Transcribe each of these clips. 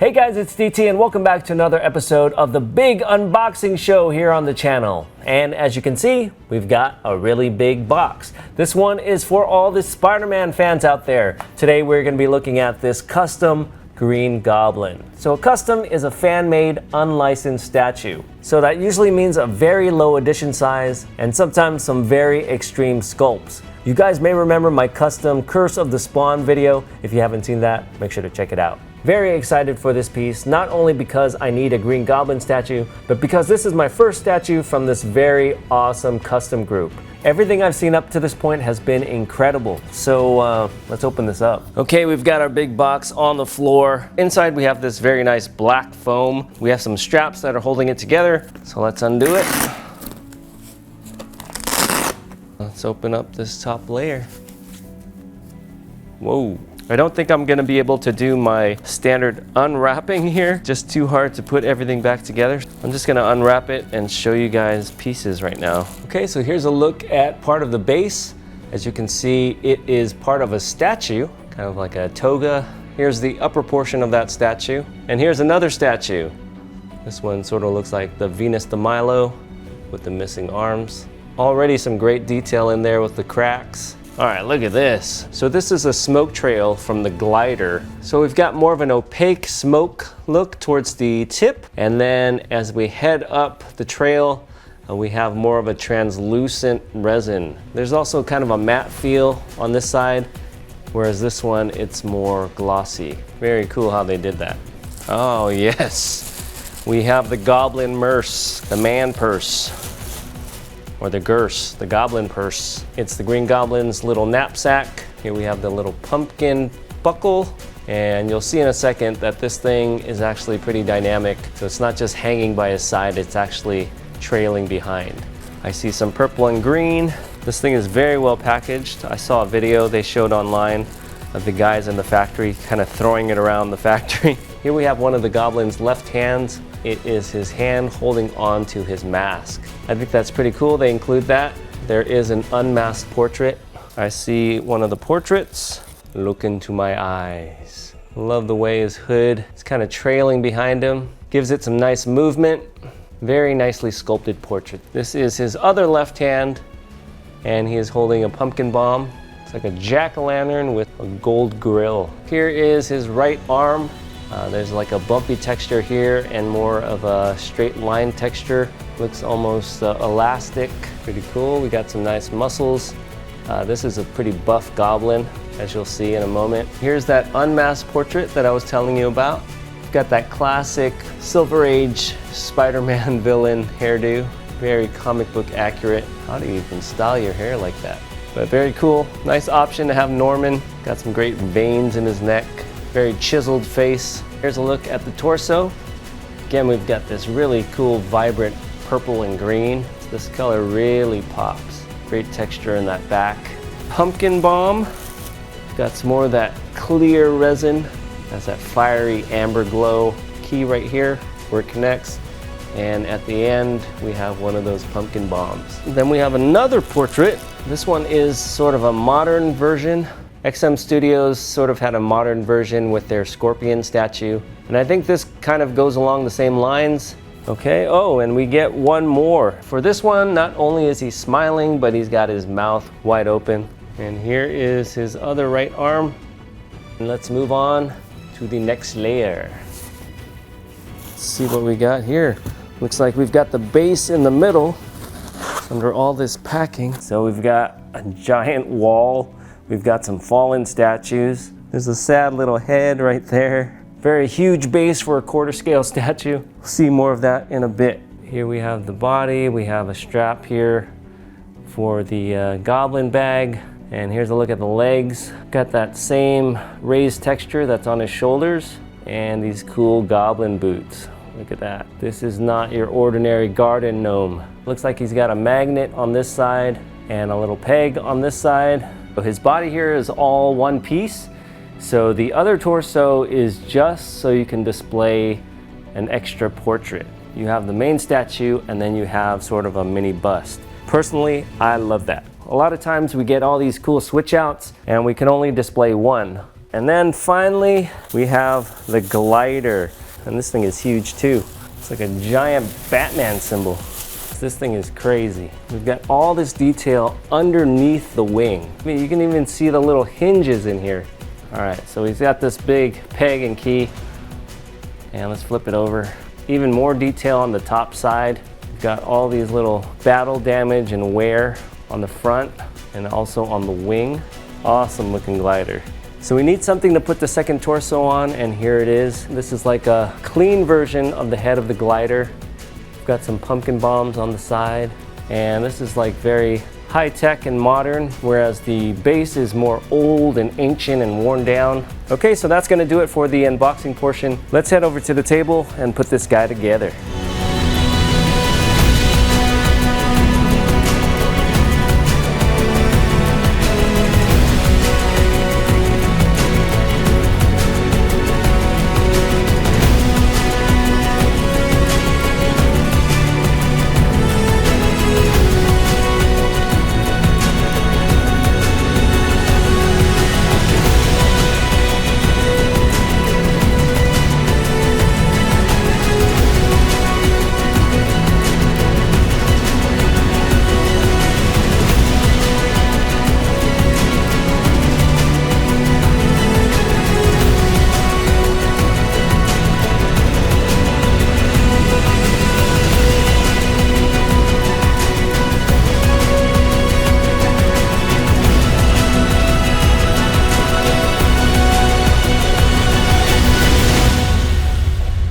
Hey guys, it's DT and welcome back to another episode of the big unboxing show here on the channel. And as you can see, we've got a really big box. This one is for all the Spider-Man fans out there. Today we're going to be looking at this custom Green Goblin. So a custom is a fan-made, unlicensed statue. So that usually means a very low edition size and sometimes some very extreme sculpts. You guys may remember my custom Curse of the Spawn video. If you haven't seen that, make sure to check it out. Very excited for this piece, not only because I need a Green Goblin statue, but because this is my first statue from this very awesome custom group. Everything I've seen up to this point has been incredible. So let's open this up. Okay, we've got our big box on the floor. Inside we have this very nice black foam. We have some straps that are holding it together. So let's undo it. Let's open up this top layer. Whoa. I don't think I'm gonna be able to do my standard unwrapping here. Just too hard to put everything back together. I'm just gonna unwrap it and show you guys pieces right now. Okay, so here's a look at part of the base. As you can see, it is part of a statue, kind of like a toga. Here's the upper portion of that statue. And here's another statue. This one sort of looks like the Venus de Milo with the missing arms. Already some great detail in there with the cracks. All right, look at this. So this is a smoke trail from the glider. So we've got more of an opaque smoke look towards the tip. And then as we head up the trail, we have more of a translucent resin. There's also kind of a matte feel on this side, whereas this one, it's more glossy. Very cool how they did that. Oh yes, we have the Goblin Merce, the man purse. Or the Gurse, the Goblin purse. It's the Green Goblin's little knapsack. Here we have the little pumpkin buckle. And you'll see in a second that this thing is actually pretty dynamic. So it's not just hanging by his side, it's actually trailing behind. I see some purple and green. This thing is very well packaged. I saw a video they showed online of the guys in the factory kind of throwing it around the factory. Here we have one of the Goblin's left hands. It is his hand holding on to his mask. I think that's pretty cool. They include that. There is an unmasked portrait. I see one of the portraits. Look into my eyes. Love the way his hood is kind of trailing behind him. Gives it some nice movement. Very nicely sculpted portrait. This is his other left hand, and he is holding a pumpkin bomb. It's like a jack-o'-lantern with a gold grill. Here is his right arm. There's like a bumpy texture here and more of a straight line texture. Looks almost elastic. Pretty cool. We got some nice muscles. This is a pretty buff goblin, as you'll see in a moment. Here's that unmasked portrait that I was telling you about. We've got that classic Silver Age Spider-Man villain hairdo. Very comic book accurate. How do you even style your hair like that? But very cool. Nice option to have Norman. Got some great veins in his neck. Very chiseled face. Here's a look at the torso. Again, we've got this really cool, vibrant purple and green. This color really pops. Great texture in that back. Pumpkin bomb. Got some more of that clear resin. Has that fiery amber glow. Key right here where it connects. And at the end, we have one of those pumpkin bombs. Then we have another portrait. This one is sort of a modern version. XM Studios sort of had a modern version with their scorpion statue. And I think this kind of goes along the same lines. Okay, oh, and we get one more. For this one, not only is he smiling, but he's got his mouth wide open. And here is his other right arm. And let's move on to the next layer. Let's see what we got here. Looks like we've got the base in the middle under all this packing. So we've got a giant wall. We've got some fallen statues. There's a sad little head right there. Very huge base for a quarter scale statue. We'll see more of that in a bit. Here we have the body. We have a strap here for the goblin bag. And here's a look at the legs. Got that same raised texture that's on his shoulders. And these cool goblin boots. Look at that. This is not your ordinary garden gnome. Looks like he's got a magnet on this side and a little peg on this side. So his body here is all one piece. So the other torso is just so you can display an extra portrait. You have the main statue and then you have sort of a mini bust. Personally, I love that. A lot of times we get all these cool switch outs and we can only display one. And then finally, we have the glider. And this thing is huge too. It's like a giant Batman symbol. This thing is crazy. We've got all this detail underneath the wing. I mean, you can even see the little hinges in here. All right, so we've got this big peg and key. And let's flip it over. Even more detail on the top side. We've got all these little battle damage and wear on the front and also on the wing. Awesome looking glider. So we need something to put the second torso on, and here it is. This is like a clean version of the head of the glider. We've got some pumpkin bombs on the side, and this is like very high-tech and modern, whereas the base is more old and ancient and worn down. Okay, so that's gonna do it for the unboxing portion. Let's head over to the table and put this guy together.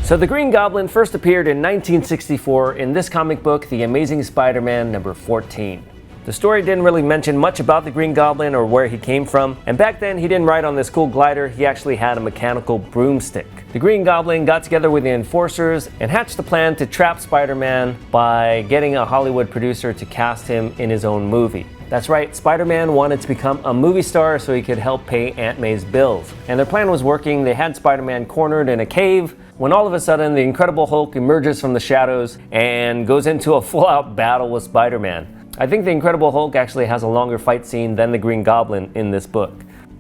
So the Green Goblin first appeared in 1964 in this comic book, The Amazing Spider-Man number 14. The story didn't really mention much about the Green Goblin or where he came from, and back then he didn't ride on this cool glider, he actually had a mechanical broomstick. The Green Goblin got together with the Enforcers and hatched a plan to trap Spider-Man by getting a Hollywood producer to cast him in his own movie. That's right, Spider-Man wanted to become a movie star so he could help pay Aunt May's bills. And their plan was working. They had Spider-Man cornered in a cave when all of a sudden the Incredible Hulk emerges from the shadows and goes into a full-out battle with Spider-Man. I think the Incredible Hulk actually has a longer fight scene than the Green Goblin in this book.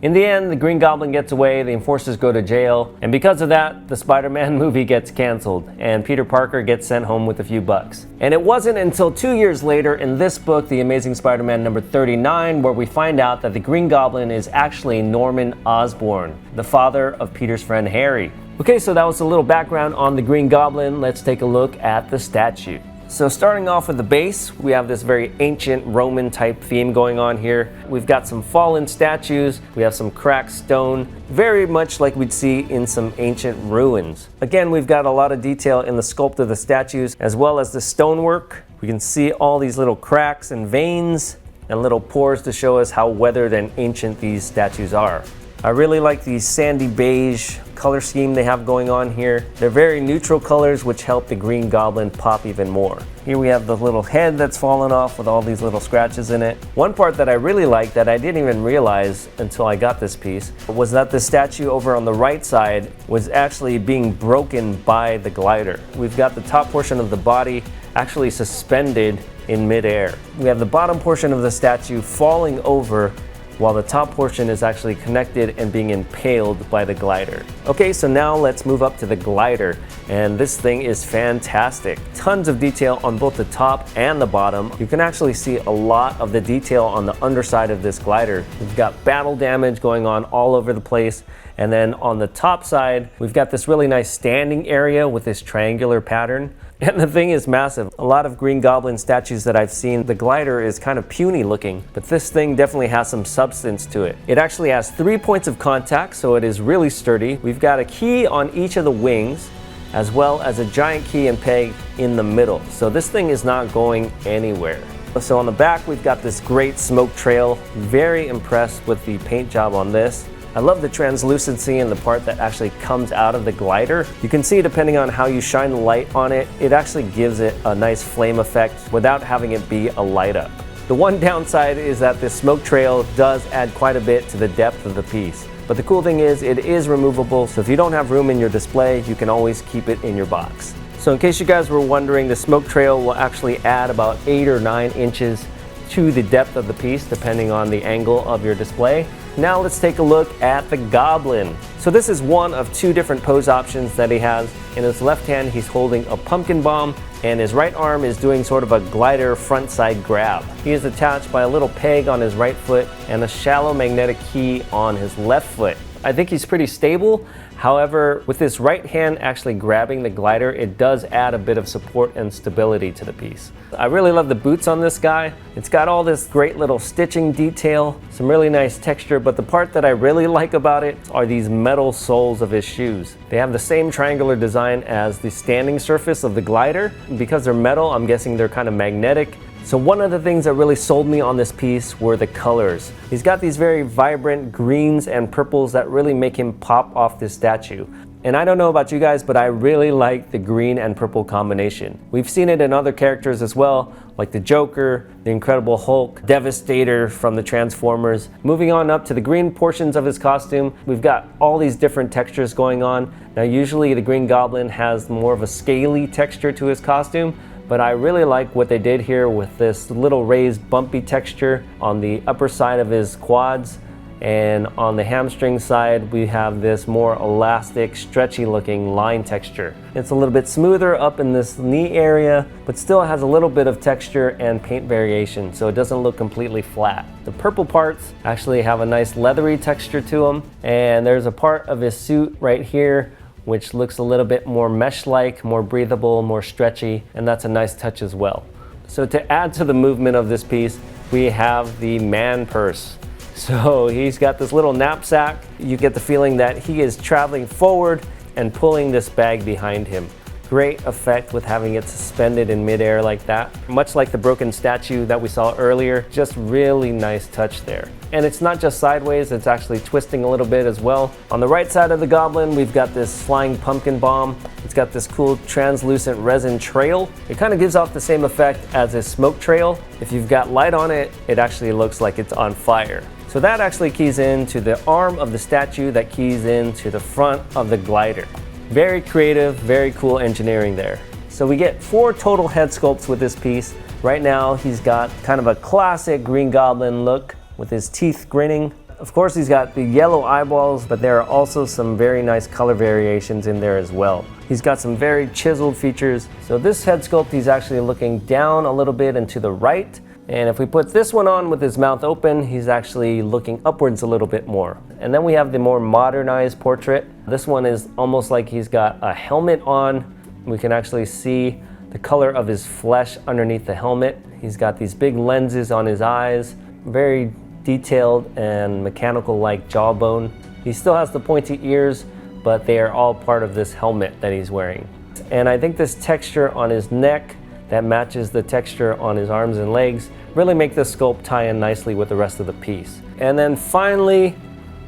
In the end, the Green Goblin gets away, the Enforcers go to jail, and because of that, the Spider-Man movie gets canceled, and Peter Parker gets sent home with a few bucks. And it wasn't until 2 years later in this book, The Amazing Spider-Man number 39, where we find out that the Green Goblin is actually Norman Osborn, the father of Peter's friend Harry. Okay, so that was a little background on the Green Goblin. Let's take a look at the statue. So starting off with the base, we have this very ancient Roman type theme going on here. We've got some fallen statues, we have some cracked stone, very much like we'd see in some ancient ruins. Again, we've got a lot of detail in the sculpt of the statues as well as the stonework. We can see all these little cracks and veins and little pores to show us how weathered and ancient these statues are. I really like the sandy beige color scheme they have going on here. They're very neutral colors which help the Green Goblin pop even more. Here we have the little head that's fallen off with all these little scratches in it. One part that I really like that I didn't even realize until I got this piece was that the statue over on the right side was actually being broken by the glider. We've got the top portion of the body actually suspended in midair. We have the bottom portion of the statue falling over while the top portion is actually connected and being impaled by the glider. Okay, so now let's move up to the glider, and this thing is fantastic. Tons of detail on both the top and the bottom. You can actually see a lot of the detail on the underside of this glider. We've got battle damage going on all over the place, and then on the top side, we've got this really nice standing area with this triangular pattern. And the thing is massive. A lot of Green Goblin statues that I've seen, the glider is kind of puny looking, but this thing definitely has some substance to it. It actually has 3 points of contact, so it is really sturdy. We've got a key on each of the wings, as well as a giant key and peg in the middle. So this thing is not going anywhere. So on the back, we've got this great smoke trail. Very impressed with the paint job on this. I love the translucency in the part that actually comes out of the glider. You can see depending on how you shine the light on it, it actually gives it a nice flame effect without having it be a light up. The one downside is that this smoke trail does add quite a bit to the depth of the piece. But the cool thing is it is removable, so if you don't have room in your display, you can always keep it in your box. So in case you guys were wondering, the smoke trail will actually add about 8 or 9 inches to the depth of the piece depending on the angle of your display. Now let's take a look at the Goblin. So this is one of two different pose options that he has. In his left hand, he's holding a pumpkin bomb, and his right arm is doing sort of a glider front side grab. He is attached by a little peg on his right foot and a shallow magnetic key on his left foot. I think he's pretty stable. However, with his right hand actually grabbing the glider, it does add a bit of support and stability to the piece. I really love the boots on this guy. It's got all this great little stitching detail, some really nice texture, but the part that I really like about it are these metal soles of his shoes. They have the same triangular design as the standing surface of the glider. Because they're metal, I'm guessing they're kind of magnetic. So one of the things that really sold me on this piece were the colors. He's got these very vibrant greens and purples that really make him pop off this statue. And I don't know about you guys, but I really like the green and purple combination. We've seen it in other characters as well, like the Joker, the Incredible Hulk, Devastator from the Transformers. Moving on up to the green portions of his costume, we've got all these different textures going on. Now usually the Green Goblin has more of a scaly texture to his costume, but I really like what they did here with this little raised bumpy texture on the upper side of his quads, and on the hamstring side we have this more elastic, stretchy looking line texture. It's a little bit smoother up in this knee area, but still has a little bit of texture and paint variation, so it doesn't look completely flat. The purple parts actually have a nice leathery texture to them, and there's a part of his suit right here which looks a little bit more mesh-like, more breathable, more stretchy, and that's a nice touch as well. So to add to the movement of this piece, we have the man purse. So he's got this little knapsack. You get the feeling that he is traveling forward and pulling this bag behind him. Great effect with having it suspended in midair like that. Much like the broken statue that we saw earlier, just really nice touch there. And it's not just sideways, it's actually twisting a little bit as well. On the right side of the Goblin, we've got this flying pumpkin bomb. It's got this cool translucent resin trail. It kind of gives off the same effect as a smoke trail. If you've got light on it, it actually looks like it's on fire. So that actually keys into the arm of the statue that keys into the front of the glider. Very creative, very cool engineering there. So we get 4 total head sculpts with this piece. Right now he's got kind of a classic Green Goblin look with his teeth grinning. Of course he's got the yellow eyeballs, but there are also some very nice color variations in there as well. He's got some very chiseled features. So this head sculpt, he's actually looking down a little bit and to the right. And if we put this one on with his mouth open, he's actually looking upwards a little bit more. And then we have the more modernized portrait. This one is almost like he's got a helmet on. We can actually see the color of his flesh underneath the helmet. He's got these big lenses on his eyes, very detailed and mechanical-like jawbone. He still has the pointy ears, but they are all part of this helmet that he's wearing. And I think this texture on his neck that matches the texture on his arms and legs really make this sculpt tie in nicely with the rest of the piece. And then finally,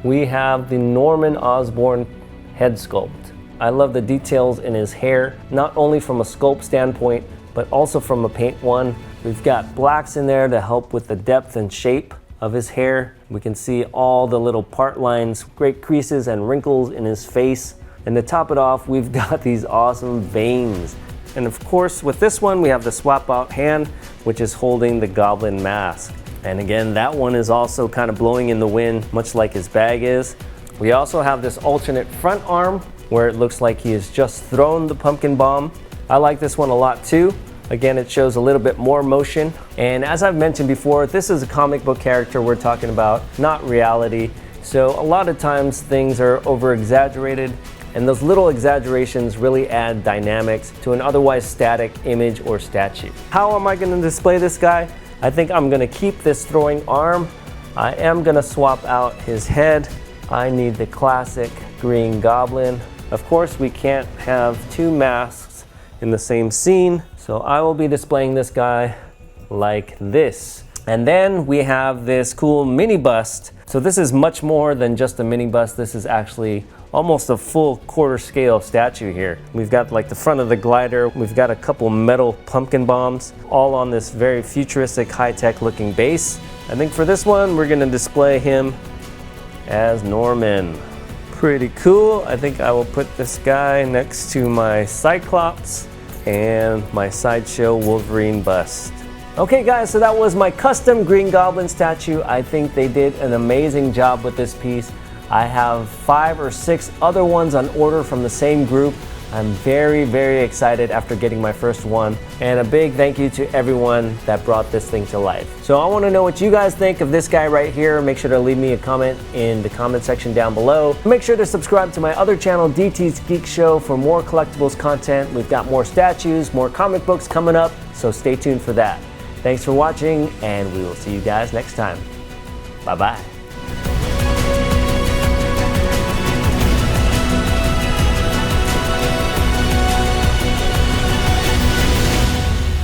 we have the Norman Osborn head sculpt. I love the details in his hair, not only from a sculpt standpoint, but also from a paint one. We've got blacks in there to help with the depth and shape of his hair. We can see all the little part lines, great creases and wrinkles in his face. And to top it off, we've got these awesome veins. And of course, with this one, we have the swap out hand, which is holding the Goblin mask. And again, that one is also kind of blowing in the wind, much like his bag is. We also have this alternate front arm, where it looks like he has just thrown the pumpkin bomb. I like this one a lot too. Again, it shows a little bit more motion. And as I've mentioned before, this is a comic book character we're talking about, not reality. So a lot of times things are over-exaggerated, and those little exaggerations really add dynamics to an otherwise static image or statue. How am I going to display this guy? I think I'm going to keep this throwing arm. I am going to swap out his head. I need the classic Green Goblin. Of course, we can't have 2 masks in the same scene, so I will be displaying this guy like this. And then we have this cool mini bust. So this is much more than just a mini bust. This is actually almost a full quarter scale statue here. We've got like the front of the glider. We've got a couple metal pumpkin bombs, all on this very futuristic, high-tech looking base. I think for this one, we're gonna display him as Norman. Pretty cool. I think I will put this guy next to my Cyclops and my Sideshow Wolverine bust. Okay guys, so that was my custom Green Goblin statue. I think they did an amazing job with this piece. I have 5 or 6 other ones on order from the same group. I'm very, very excited after getting my first one. And a big thank you to everyone that brought this thing to life. So I want to know what you guys think of this guy right here. Make sure to leave me a comment in the comment section down below. Make sure to subscribe to my other channel, DT's Geek Show, for more collectibles content. We've got more statues, more comic books coming up, so stay tuned for that. Thanks for watching, and we will see you guys next time. Bye-bye.